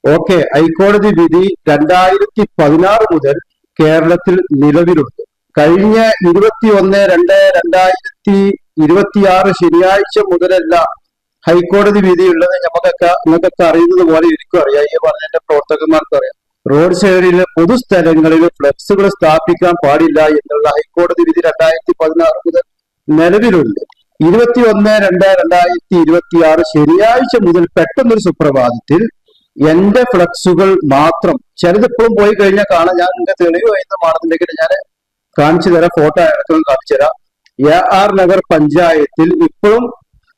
Okay, ഹൈക്കോടതി വിധി 2016 മുതൽ കേരളത്തിൽ നിലവിലുണ്ട്. കഴിഞ്ഞ 21/2/2026 ശനിയാഴ്ച മുതലല്ല ഹൈക്കോടതി വിധിയുള്ളത്. നിങ്ങൾക്കൊക്കെ അറിയുന്നത് പോലെ എനിക്കും അറിയാം, ഈ പറഞ്ഞ പ്രവർത്തകന്മാർക്കും അറിയാം. റോഡ് സൈഡിൽ പൊതുസ്ഥലങ്ങളിൽ ഫ്ലെക്സുകൾ സ്ഥാപിക്കാൻ പാടില്ല എന്നുള്ള ഹൈക്കോടതി വിധി 2016 മുതൽ നിലവിലുണ്ട്. 21/2/2026 ശനിയാഴ്ച മുതൽ പെട്ടെന്നൊരു സുപ്രഭാതത്തിൽ എന്റെ ഫ്ലക്സുകൾ മാത്രം, ചിലതിപ്പോഴും പോയി കഴിഞ്ഞാൽ കാണാൻ, ഞാൻ എന്റെ തെളിവ് എഴുതുമാണെന്നുണ്ടെങ്കിൽ ഞാൻ കാണിച്ചു തരാം, ഫോട്ടോ അടക്കം കാണിച്ചു തരാം. AR നഗർ പഞ്ചായത്തിൽ ഇപ്പോഴും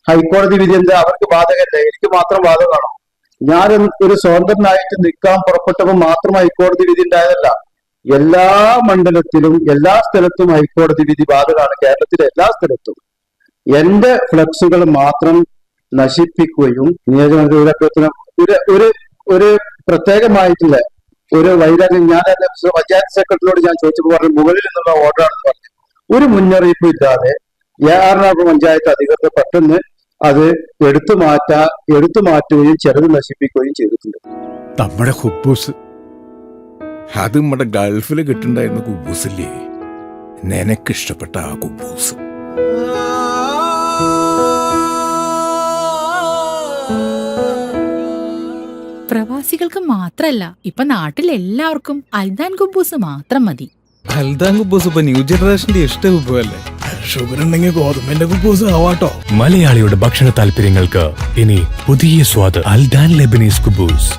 ഹൈക്കോടതി വിധി എന്താ അവർക്ക് ബാധകമല്ല, എനിക്ക് മാത്രം ബാധകമാണോ? ഞാൻ ഒരു സ്വതന്ത്രനായിട്ട് നിൽക്കാൻ പുറപ്പെട്ടപ്പോൾ മാത്രം ഹൈക്കോടതി വിധി ഉണ്ടായതല്ല. എല്ലാ മണ്ഡലത്തിലും എല്ലാ സ്ഥലത്തും ഹൈക്കോടതി വിധി ബാധകമാണ്. കേരളത്തിലെ എല്ലാ സ്ഥലത്തും എന്റെ ഫ്ലക്സുകൾ മാത്രം നശിപ്പിക്കുകയും നിയോജകമണ്ഡലത്തിന് ഒരു പ്രത്യേകമായിട്ടുള്ള ഒരു വൈരാഗ്യം, ഞാൻ പഞ്ചായത്ത് സെക്രട്ടറിയോട് ഞാൻ ചോദിച്ചപ്പോൾ പറഞ്ഞു മുകളിൽ നിന്നുള്ള ഓർഡറാണെന്ന് പറഞ്ഞു. ഒരു മുന്നറിയിപ്പും ഇല്ലാതെ AR നഗർ പഞ്ചായത്ത് അധികൃതർ പെട്ടെന്ന് അത് എടുത്തു മാറ്റുകയും ചിലത് നശിപ്പിക്കുകയും ചെയ്തിട്ടുണ്ട്. നമ്മുടെ കുബൂസ്, അത് നമ്മുടെ ഗൾഫിൽ കിട്ടുണ്ടായിരുന്ന കുബൂസില്ലേ, നിനക്കിഷ്ടപ്പെട്ട ആ കുബൂസ്. പ്രവാസികൾക്ക് മാത്രല്ല, ഇപ്പൊ നാട്ടിലെല്ലാവർക്കും അൽദാൻ കുബൂസ് മാത്രം മതി. അൽദാൻ കുബൂസ് ഇപ്പൊ ന്യൂ ജനറേഷന്റെ ഇഷ്ട കുബുവല്ലേ. ഷുഗർ ഉണ്ടെങ്കിൽ ഗോതമ്പിന്റെ കുബൂസ് ആവാട്ടോ. മലയാളിയുടെ ഭക്ഷണ താല്പര്യങ്ങൾക്ക് ഇനി പുതിയ സ്വാദ്. അൽദാൻ ലെബനീസ് കുബൂസ്.